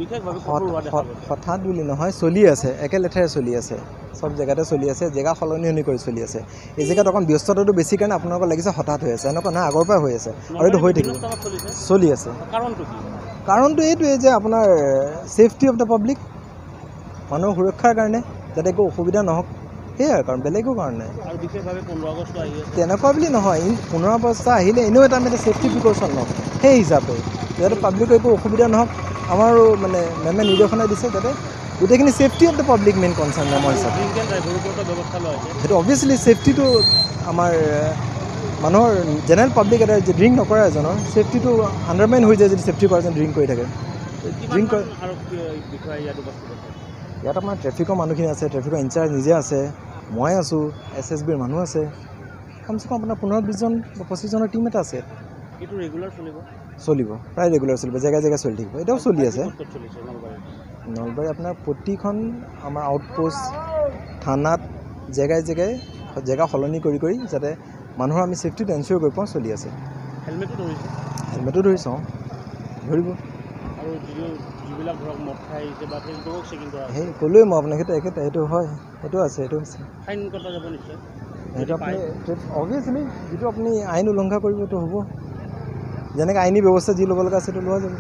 বিশেষভাৱে কঠোৰ হোৱা দেখা গৈছে। হঠাৎ বুলি নহয়, চলি আছে, একে লেঠাৰে চলি আছে, চব জেগাতে চলি আছে, জেগা সলনি কৰি চলি আছে। এই জেগাত অকণ ব্যস্ততাটো বেছি কাৰণে আপোনালোকৰ লাগিছে হঠাৎ হৈ আছে, এনেকুৱা নহয়, আগৰ পৰাই হৈ আছে আৰু এইটো হৈ থাকিব, চলি আছে। কাৰণটো কি? কাৰণটো এইটোৱে যে আপোনাৰ ছেফটি অফ দ্য পাব্লিক, মানুহৰ সুৰক্ষাৰ কাৰণে, যাতে একো অসুবিধা নহওক, সেয়াই কাৰণ, বেলেগ একো কাৰণ নাই। আৰু বিশেষভাৱে 15 আগষ্ট আহি আছে, তেনেকুৱা বুলি নহয়, 15 আগষ্ট আহিলে এনেও এটা মানে ছেফটি প্ৰিকশ্যন নহওক, সেই হিচাপে যাতে পাব্লিকৰ একো অসুবিধা নহওক, আমাৰো মানে মেমে নিৰ্দেশনা দিছে যাতে গোটেইখিনি safety of the public main concern মেমৰ হিচাপে। ড্ৰিংক এণ্ড ড্ৰাইভৰ ওপৰতো ব্যৱস্থা লোৱা হৈছে। সেইটো অবভিয়াছলি ছেফটিটো আমাৰ মানুহৰ জেনেৰেল পাব্লিক এটা ড্ৰিংক নকৰা এজনৰ ছেফটিটো আণ্ডাৰমাইন হৈ যায় যদি ছেফটি কৰাজন ড্ৰিংক কৰি থাকে। ড্ৰিংক কৰে। আৰক্ষী বিষয়া ইয়াত উপস্থিত আছে। ইয়াত আমাৰ ট্ৰেফিকৰ মানুহখিনি আছে, ট্ৰেফিকৰ ইনচাৰ্জ নিজে আছে, মই আছোঁ, SSBৰ মানুহ আছে, কমচে কম আপোনাৰ 15-20জন বা 25জনৰ টীম এটা আছে। এইটো ৰেগুলাৰ চলিব, প্ৰায় ৰেগুলাৰ চলিব, জেগাই জেগাই চলি থাকিব, এতিয়াও চলি আছে। নলবাৰী আপোনাৰ প্ৰতিখন আমাৰ আউটপোষ্ট, থানাত জেগাই জেগাই জেগা সলনি কৰি যাতে মানুহৰ আমি ছেফটিটো এনচিয়'ৰ কৰি পাওঁ, চলি আছে। হেলমেটো ধৰিছে, ধৰিব। আৰু যিবিলাক ধৰক মদ খাই আহিছে বা তেওঁলোকক চেকিং কৰা সেই ক'লোৱে মই আপোনাক, সেইটো হয়, সেইটো আছে, সেইটো হৈছে। ফাইন কটা যাব নিশ্চয়। সেইটো আপুনি অবভিয়াছলি যিটো আপুনি আইন উলংঘা কৰিব সেইটো হ'ব, যেনেকৈ আইনী ব্যৱস্থা যি ল'ব লগা আছে সেইটো লোৱা যাব।